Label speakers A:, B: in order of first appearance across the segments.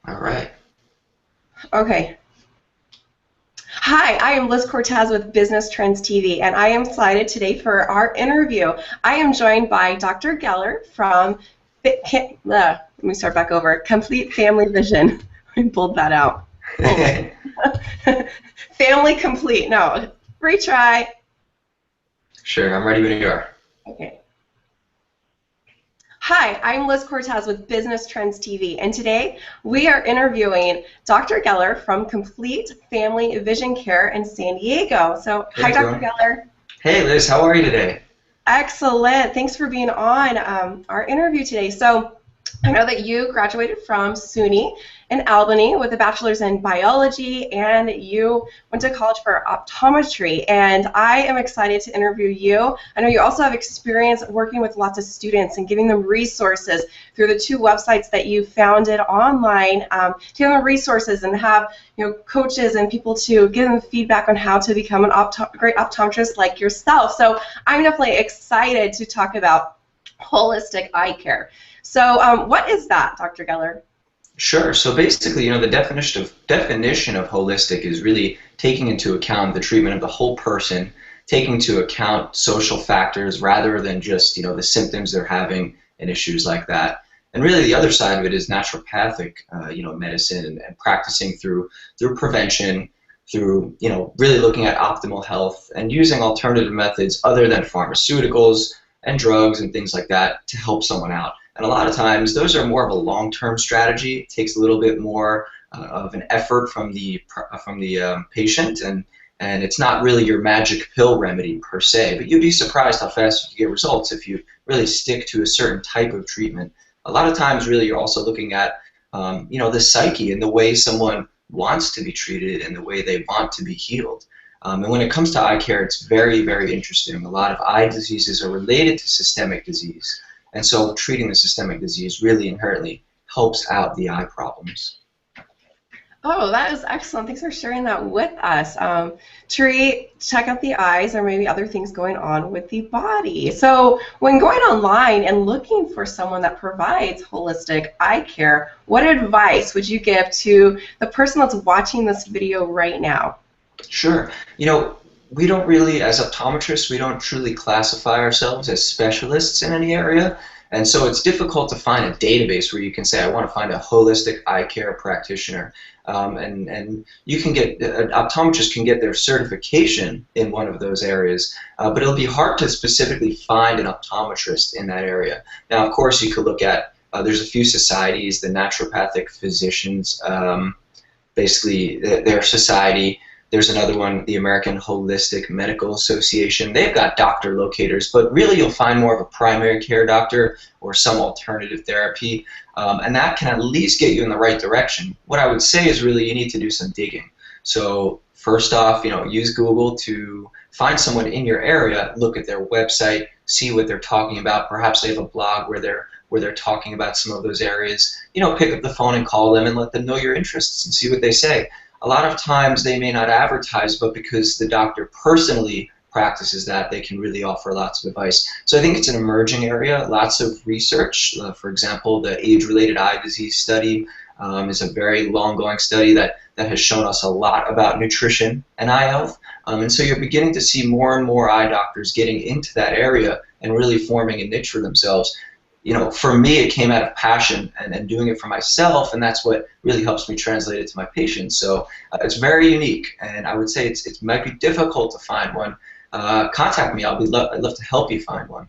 A: All right.
B: Okay. Hi, I am Liz Cortez with Business Trends TV, and I am excited today for our interview. I am joined by Dr. Geller from let me start back over. Complete Family Vision. I pulled that out. Family Complete. No, retry.
A: Sure, I'm ready when you are.
B: Okay. Hi, I'm Liz Cortez with Business Trends TV, and today we are interviewing Dr. Geller from Complete Family Vision Care in San Diego. So,
A: Hey,
B: hi, Dr.
A: everyone.
B: Geller.
A: Hey, Liz, how are you today?
B: Excellent. Thanks for being on our interview today. So, I know that you graduated from SUNY in Albany with a bachelor's in biology, and you went to college for optometry, and I am excited to interview you. I know you also have experience working with lots of students and giving them resources through the two websites that you founded online, to give them resources and have coaches and people to give them feedback on how to become a great optometrist like yourself. So I'm definitely excited to talk about holistic eye care. So what is that, Dr. Geller?
A: Sure. So basically, the definition of holistic is really taking into account the treatment of the whole person, taking into account social factors rather than just, the symptoms they're having and issues like that. And really the other side of it is naturopathic, medicine and practicing through prevention, through, really looking at optimal health and using alternative methods other than pharmaceuticals and drugs and things like that to help someone out. And a lot of times those are more of a long-term strategy. It takes a little bit more of an effort from the patient, and it's not really your magic pill remedy per se. But you'd be surprised how fast you get results if you really stick to a certain type of treatment. A lot of times, really, you're also looking at the psyche and the way someone wants to be treated and the way they want to be healed. And when it comes to eye care, it's very, very interesting. A lot of eye diseases are related to systemic disease. And so treating the systemic disease really inherently helps out the eye problems.
B: Oh, that is excellent. Thanks for sharing that with us. Check out the eyes, or maybe other things going on with the body. So when going online and looking for someone that provides holistic eye care, what advice would you give to the person that's watching this video right now?
A: Sure. We don't really, as optometrists, we don't truly classify ourselves as specialists in any area. And so it's difficult to find a database where you can say, I want to find a holistic eye care practitioner. And you can get, an optometrist can get their certification in one of those areas, but it'll be hard to specifically find an optometrist in that area. Now, of course, you could look at, there's a few societies, the naturopathic physicians, basically their society. There's another one, the American Holistic Medical Association. They've got doctor locators, but really you'll find more of a primary care doctor or some alternative therapy, and that can at least get you in the right direction. What I would say is really you need to do some digging. So first off, use Google to find someone in your area, look at their website, see what they're talking about. Perhaps they have a blog where they're talking about some of those areas. Pick up the phone and call them and let them know your interests and see what they say. A lot of times they may not advertise, but because the doctor personally practices that, they can really offer lots of advice. So I think it's an emerging area, lots of research. For example, the age-related eye disease study is a very long-going study that has shown us a lot about nutrition and eye health. And so you're beginning to see more and more eye doctors getting into that area and really forming a niche for themselves. For me, it came out of passion and doing it for myself, and that's what really helps me translate it to my patients. So it's very unique, and I would say it might be difficult to find one. Contact me. I'd love to help you find one.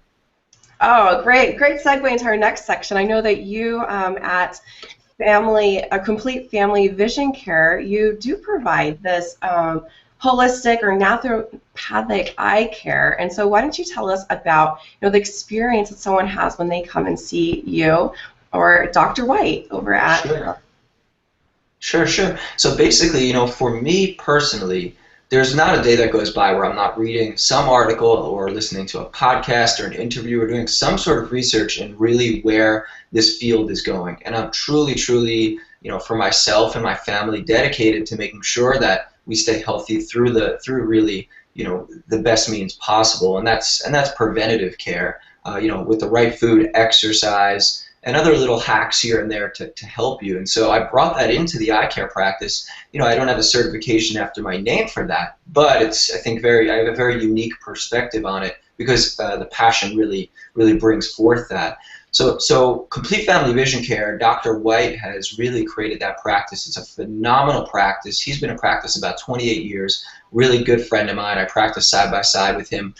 B: Oh, great segue into our next section. I know that you at Complete Family Vision Care, you do provide this holistic or naturopathic eye care. And so why don't you tell us about the experience that someone has when they come and see you or Dr. White over at...
A: Sure. So basically, for me personally, there's not a day that goes by where I'm not reading some article or listening to a podcast or an interview or doing some sort of research in really where this field is going. And I'm truly, for myself and my family, dedicated to making sure that we stay healthy through really, the best means possible, and that's preventative care. With the right food, exercise, and other little hacks here and there to help you. And so I brought that into the eye care practice. I don't have a certification after my name for that, but it's, I think, I have a very unique perspective on it because the passion really brings forth that. So Complete Family Vision Care, Dr. White has really created that practice. It's a phenomenal practice. He's been in practice about 28 years, really good friend of mine. I practice side by side with him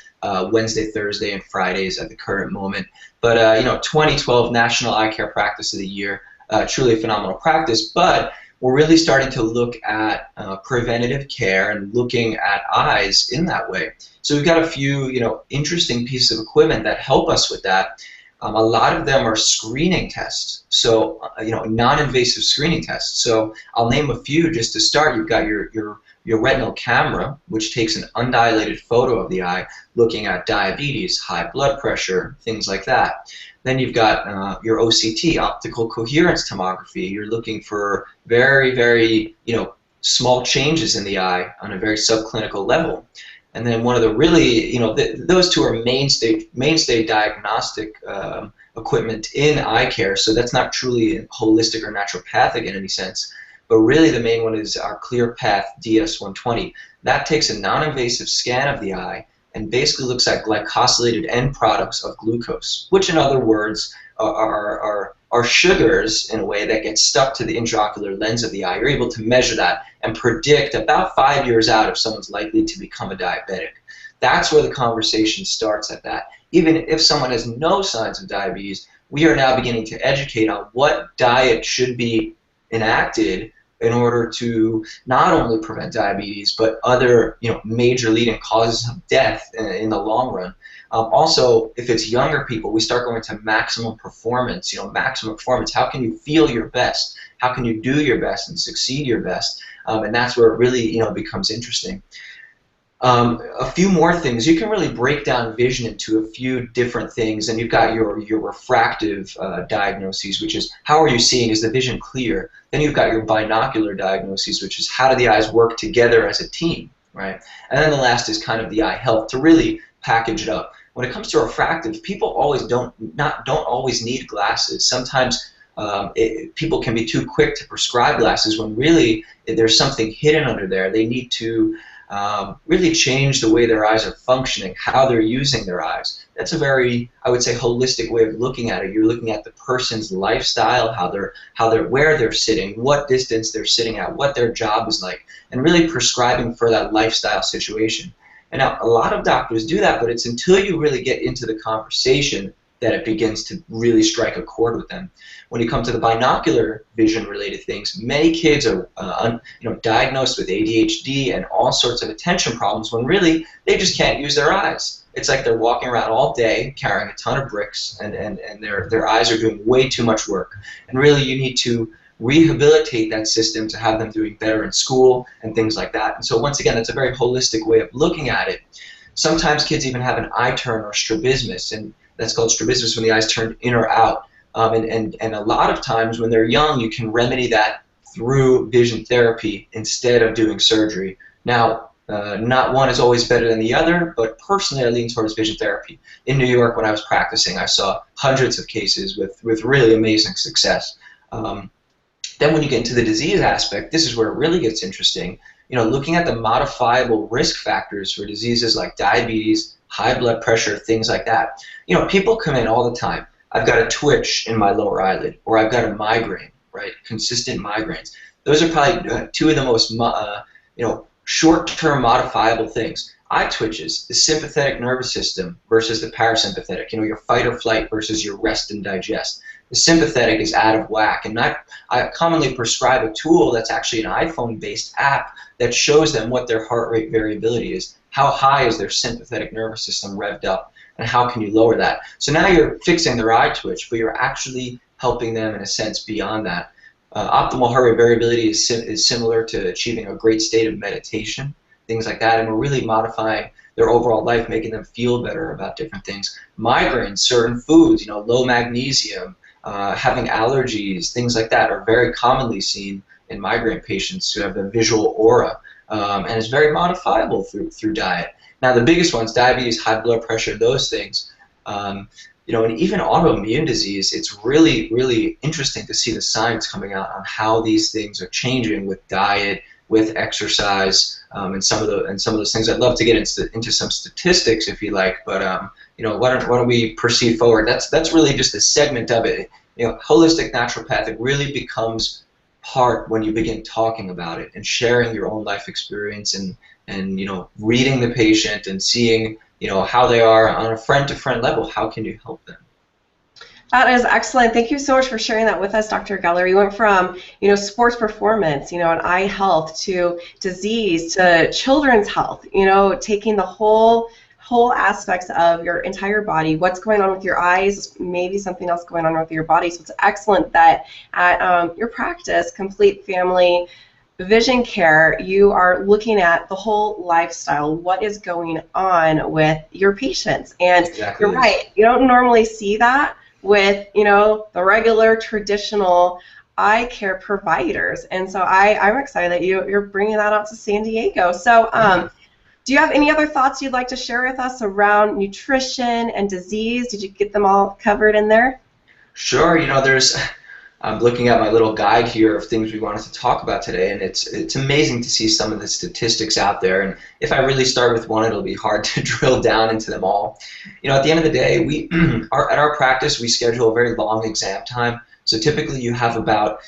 A: Wednesday, Thursday, and Fridays at the current moment. But 2012 National Eye Care Practice of the Year, truly a phenomenal practice. But we're really starting to look at preventative care and looking at eyes in that way. So we've got a few interesting pieces of equipment that help us with that. A lot of them are screening tests, so non-invasive screening tests. So I'll name a few just to start. You've got your retinal camera, which takes an undilated photo of the eye, looking at diabetes, high blood pressure, things like that. Then you've got your OCT, optical coherence tomography. You're looking for very small changes in the eye on a very subclinical level. And then one of the really, those two are mainstay diagnostic equipment in eye care. So that's not truly holistic or naturopathic in any sense. But really the main one is our ClearPath DS120. That takes a non-invasive scan of the eye and basically looks at glycosylated end products of glucose, which in other words are sugars in a way that get stuck to the intraocular lens of the eye. You're able to measure that and predict about 5 years out if someone's likely to become a diabetic. That's where the conversation starts at that. Even if someone has no signs of diabetes, we are now beginning to educate on what diet should be enacted in order to not only prevent diabetes, but other major leading causes of death in the long run. Also, if it's younger people, we start going to maximum performance. Maximum performance. How can you feel your best? How can you do your best and succeed your best? And that's where it really becomes interesting. A few more things. You can really break down vision into a few different things, and you've got your refractive diagnoses, which is how are you seeing? Is the vision clear? Then you've got your binocular diagnoses, which is how do the eyes work together as a team, right? And then the last is kind of the eye health to really package it up. When it comes to refractive, people don't always need glasses. Sometimes people can be too quick to prescribe glasses when really there's something hidden under there. They need to really change the way their eyes are functioning, how they're using their eyes. That's a very, I would say, holistic way of looking at it. You're looking at the person's lifestyle, where they're sitting, what distance they're sitting at, what their job is like, and really prescribing for that lifestyle situation. And now a lot of doctors do that, but it's until you really get into the conversation that it begins to really strike a chord with them. When you come to the binocular vision-related things, many kids are diagnosed with ADHD and all sorts of attention problems when really they just can't use their eyes. It's like they're walking around all day carrying a ton of bricks, and their eyes are doing way too much work. And really you need to rehabilitate that system to have them doing better in school and things like that. And so once again, it's a very holistic way of looking at it. Sometimes kids even have an eye turn or strabismus, and that's called strabismus when the eyes turn in or out. And a lot of times when they're young, you can remedy that through vision therapy instead of doing surgery. Now, not one is always better than the other, but personally I lean towards vision therapy. In New York, when I was practicing, I saw hundreds of cases with really amazing success. Then when you get into the disease aspect, this is where it really gets interesting. Looking at the modifiable risk factors for diseases like diabetes, high blood pressure, things like that. People come in all the time. I've got a twitch in my lower eyelid, or I've got a migraine, right? Consistent migraines. Those are probably two of the most, short-term modifiable things. Eye twitches, the sympathetic nervous system versus the parasympathetic. Your fight or flight versus your rest and digest. The sympathetic is out of whack, and I commonly prescribe a tool that's actually an iPhone-based app that shows them what their heart rate variability is. How high is their sympathetic nervous system revved up, and how can you lower that? So now you're fixing their eye twitch, but you're actually helping them in a sense beyond that. Optimal heart rate variability is similar to achieving a great state of meditation, things like that, and we're really modifying their overall life, making them feel better about different things. Migraines, certain foods, low magnesium, having allergies, things like that are very commonly seen in migraine patients who have a visual aura, and it's very modifiable through diet. Now the biggest ones, diabetes, high blood pressure, those things, and even autoimmune disease, it's really, really interesting to see the science coming out on how these things are changing with diet, with exercise, and some of those things. I'd love to get into some statistics if you like, but why don't we proceed forward? That's really just a segment of it. Holistic naturopathic really becomes part when you begin talking about it and sharing your own life experience and reading the patient and seeing how they are on a friend-to-friend level. How can you help them?
B: That is excellent. Thank you so much for sharing that with us, Dr. Geller. You went from, sports performance, and eye health to disease to children's health, taking the whole aspects of your entire body, what's going on with your eyes, maybe something else going on with your body. So it's excellent that at your practice, Complete Family Vision Care, you are looking at the whole lifestyle, what is going on with your patients. And
A: Exactly.
B: You're right, you don't normally see that with, the regular traditional eye care providers. And so I'm excited that you're bringing that out to San Diego. So do you have any other thoughts you'd like to share with us around nutrition and disease? Did you get them all covered in there?
A: Sure. I'm looking at my little guide here of things we wanted to talk about today, and it's amazing to see some of the statistics out there. And if I really start with one, it'll be hard to drill down into them all. At the end of the day, we at our practice, we schedule a very long exam time. So typically you have about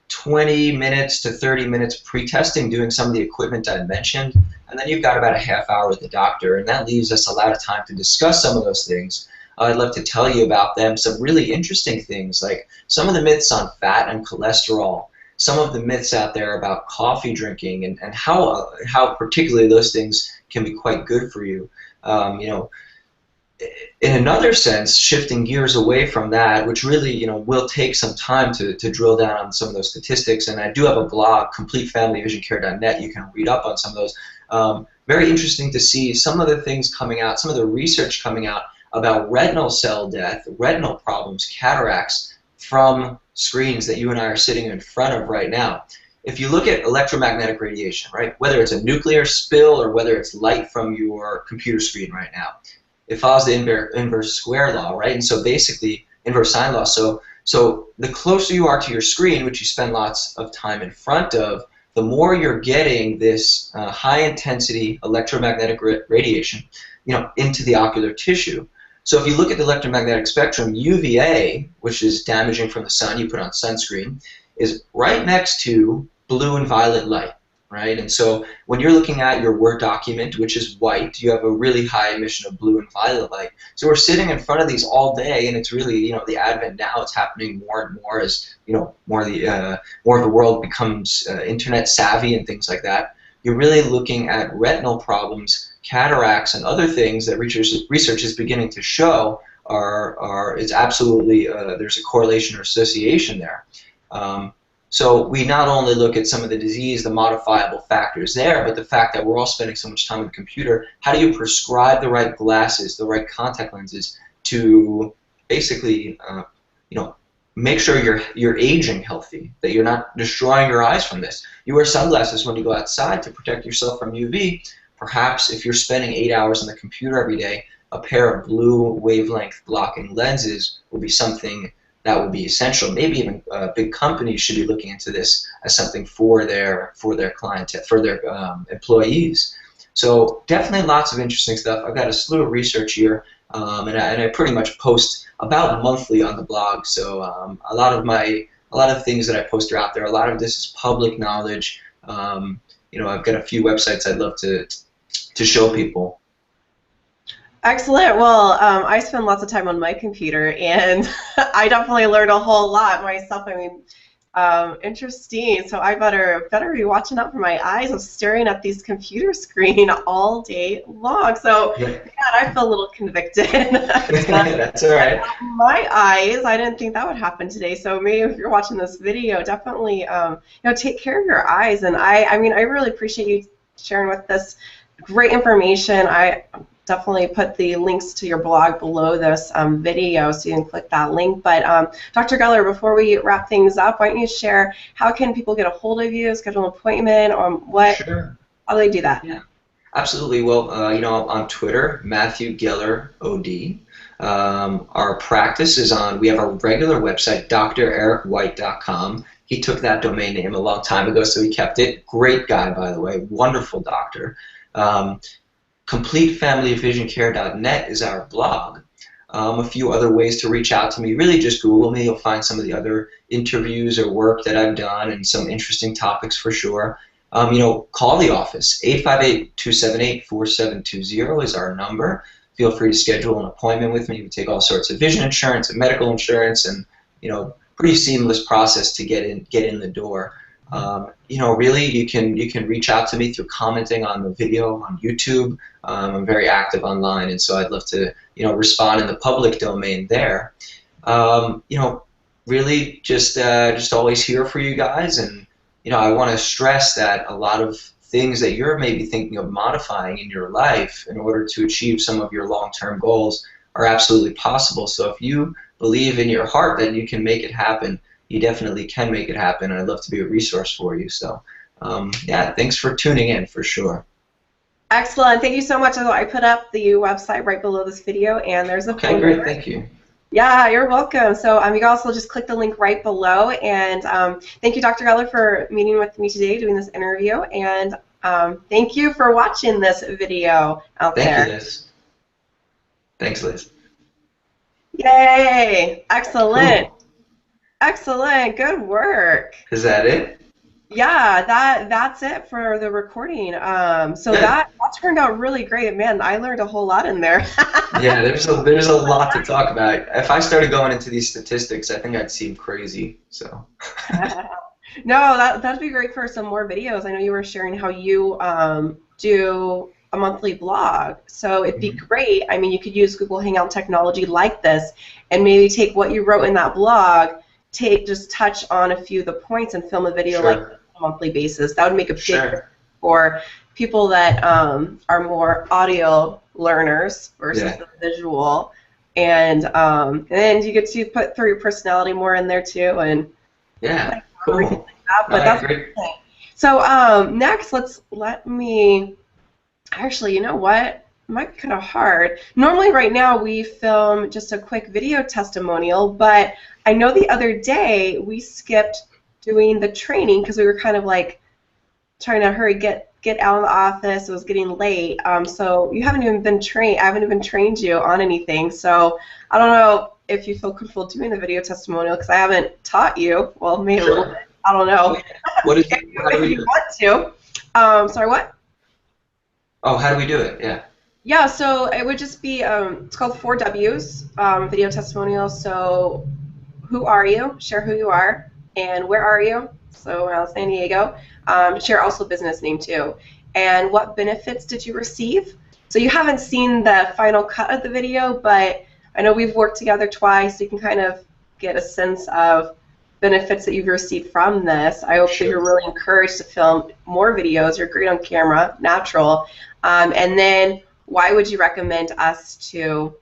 A: 20 minutes to 30 minutes pre-testing doing some of the equipment I mentioned, and then you've got about a half hour with the doctor, and that leaves us a lot of time to discuss some of those things. I'd love to tell you about them, some really interesting things, like some of the myths on fat and cholesterol, some of the myths out there about coffee drinking, and how particularly those things can be quite good for you. In another sense, shifting gears away from that, which really will take some time to drill down on some of those statistics, and I do have a blog, completefamilyvisioncare.net. You can read up on some of those. Very interesting to see some of the things coming out, some of the research coming out about retinal cell death, retinal problems, cataracts from screens that you and I are sitting in front of right now. If you look at electromagnetic radiation, right, whether it's a nuclear spill or whether it's light from your computer screen right now, it follows the inverse square law, right? And so basically, inverse sine law. So the closer you are to your screen, which you spend lots of time in front of, the more you're getting this high-intensity electromagnetic radiation, into the ocular tissue. So if you look at the electromagnetic spectrum, UVA, which is damaging from the sun, you put on sunscreen, is right next to blue and violet light, right? And so when you're looking at your Word document, which is white, you have a really high emission of blue and violet light. So we're sitting in front of these all day, and it's really, the advent now, it's happening more and more as, more of the world becomes internet savvy and things like that. You're really looking at retinal problems, cataracts, and other things that research is beginning to show is absolutely, there's a correlation or association there. So we not only look at some of the disease, the modifiable factors there, but the fact that we're all spending so much time on the computer. How do you prescribe the right glasses, the right contact lenses to basically, make sure you're aging healthy, that you're not destroying your eyes from this. You wear sunglasses when you go outside to protect yourself from UV. Perhaps if you're spending 8 hours on the computer every day, a pair of blue wavelength blocking lenses will be something that would be essential. Maybe even big companies should be looking into this as something for their clientele, for their employees. So definitely lots of interesting stuff. I've got a slew of research here, and I pretty much post about monthly on the blog. So a lot of things that I post are out there. A lot of this is public knowledge. I've got a few websites I'd love to show people.
B: Excellent. Well, I spend lots of time on my computer, and I definitely learned a whole lot myself. I mean, interesting. So I better be watching out for my eyes. I'm staring at these computer screen all day long. So
A: Yeah.
B: God, I feel a little convicted.
A: That's all right.
B: My eyes, I didn't think that would happen today. So maybe if you're watching this video, definitely take care of your eyes. And I mean, I really appreciate you sharing with us great information. I definitely put the links to your blog below this video, so you can click that link. But Dr. Geller, before we wrap things up, why don't you share how can people get a hold of you, schedule an appointment, or what?
A: Sure.
B: How do they do that?
A: Yeah. Absolutely. Well, on Twitter, Matthew Geller, OD. Our practice is on, we have our regular website, drericwhite.com. He took that domain name a long time ago, so he kept it. Great guy, by the way, wonderful doctor. Um, CompleteFamilyVisionCare.net is our blog. A few other ways to reach out to me, really just Google me. You'll find some of the other interviews or work that I've done and some interesting topics for sure. Call the office. 858-278-4720 is our number. Feel free to schedule an appointment with me. We take all sorts of vision insurance and medical insurance, and pretty seamless process to get in the door. Really, you can reach out to me through commenting on the video on YouTube. I'm very active online, and so I'd love to respond in the public domain there. Really just always here for you guys, and I want to stress that a lot of things that you're maybe thinking of modifying in your life in order to achieve some of your long-term goals are absolutely possible. So if you believe in your heart that you can make it happen, you definitely can make it happen, and I'd love to be a resource for you. So, yeah, thanks for tuning in for sure.
B: Excellent. Thank you so much. I put up the website right below this video, and there's a
A: Okay,
B: phone
A: great.
B: number.
A: Thank you.
B: Yeah, you're welcome. So you can also just click the link right below. And thank you, Dr. Geller, for meeting with me today, doing this interview. And thank you for watching this video out there.
A: Thank you, Liz. Thanks, Liz.
B: Yay! Excellent.
A: Cool.
B: Excellent. Good work.
A: Is that it?
B: Yeah, that's it for the recording. So that turned out really great. Man, I learned a whole lot in there.
A: Yeah, there's a lot to talk about. If I started going into these statistics, I think I'd seem crazy. So.
B: No, that'd be great for some more videos. I know you were sharing how you do a monthly blog. So it'd be great. I mean, you could use Google Hangout technology like this and maybe take what you wrote in that blog, just touch on a few of the points and film a video like this on a monthly basis. That would make a big difference for people that are more audio learners versus the visual. And then you get to put through your personality more in there too. And
A: yeah, cool.
B: Like that. But that's great. So next, let me. Actually, you know what? It might be kind of hard. Normally, right now, we film just a quick video testimonial, but I know the other day we skipped doing the training because we were kind of like trying to hurry, get out of the office. It was getting late. So you haven't even been trained. I haven't even trained you on anything. So I don't know if you feel comfortable doing the video testimonial because I haven't taught you. Well, maybe a little bit. I don't know.
A: What is
B: if you want to. Sorry, what?
A: Oh, how do we do it? Yeah.
B: Yeah, so it would just be, it's called 4Ws, video testimonial. So who are you? Share who you are. And where are you? So San Diego. Share also business name too. And what benefits did you receive? So you haven't seen the final cut of the video, but I know we've worked together twice. So you can kind of get a sense of benefits that you've received from this. I hope that you're really encouraged to film more videos. You're great on camera, natural. And then why would you recommend us to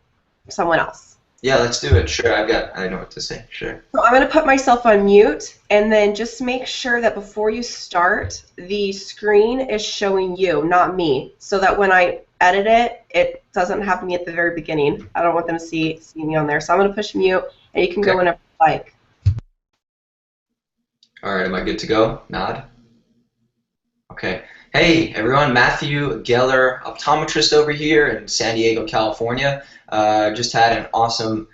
B: someone else?
A: Yeah, let's do it. Sure, I know what to say. Sure.
B: So I'm going to put myself on mute, and then just make sure that before you start, the screen is showing you, not me, so that when I edit it, it doesn't have me at the very beginning. I don't want them to see me on there. So I'm going to push mute, and you can go whenever you like.
A: All right, am I good to go? Nod. Okay. Hey, everyone. Matthew Geller, optometrist over here in San Diego, California. Just had an awesome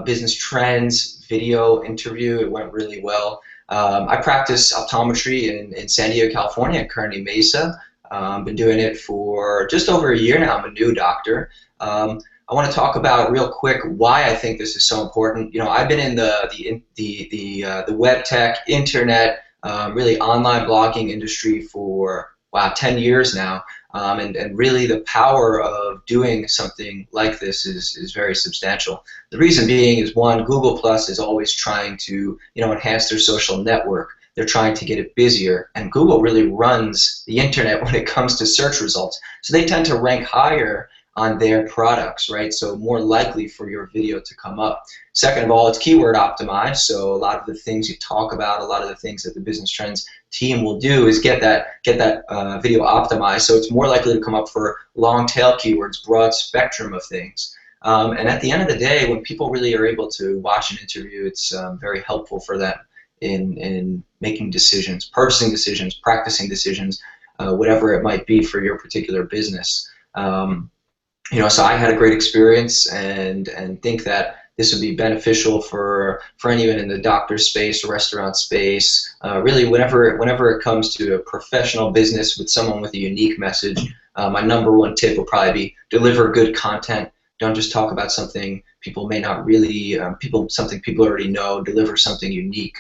A: business trends video interview. It went really well. I practice optometry in San Diego, California, at Kearney Mesa. Been doing it for just over a year now. I'm a new doctor. I want to talk about real quick why I think this is so important. I've been in the web tech, internet, really online blogging industry for 10 years now, and really the power of doing something like this is very substantial. The reason being is, one, Google Plus is always trying to enhance their social network. They're trying to get it busier, and Google really runs the internet when it comes to search results. So they tend to rank higher on their products, right? So more likely for your video to come up. Second of all, it's keyword optimized, so a lot of the things you talk about, a lot of the things that the business trends team will do is get that video optimized, so it's more likely to come up for long tail keywords, broad spectrum of things. And at the end of the day, when people really are able to watch an interview, it's very helpful for them in making decisions, purchasing decisions, practicing decisions, whatever it might be for your particular business. So I had a great experience and think that this would be beneficial for anyone in the doctor space, restaurant space, really whenever it comes to a professional business with someone with a unique message. My number one tip would probably be deliver good content. Don't just talk about something people may not really, something people already know. Deliver something unique,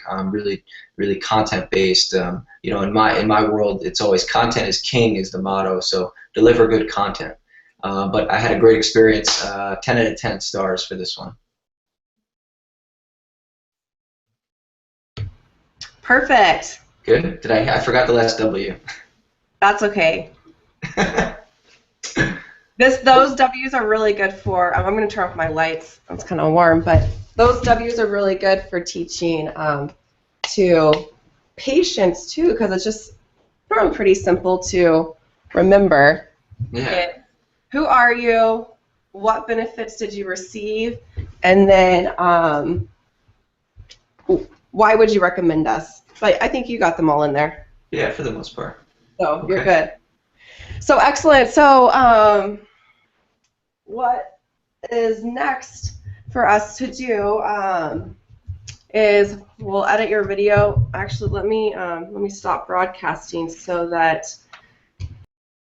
A: really content based. In my world, it's always content is king is the motto. So deliver good content. But I had a great experience. 10 out of 10 stars for this one.
B: Perfect.
A: Good. I forgot the last W.
B: That's okay. Those W's are really good for, I'm going to turn off my lights, it's kind of warm, but those W's are really good for teaching to patients too, because it's just pretty simple to remember.
A: Yeah.
B: Who are you? What benefits did you receive? And then why would you recommend us? But I think you got them all in there.
A: Yeah, for the most part.
B: So
A: Okay.
B: You're good. So excellent. So what is next for us to do is we'll edit your video. Actually, let me stop broadcasting so that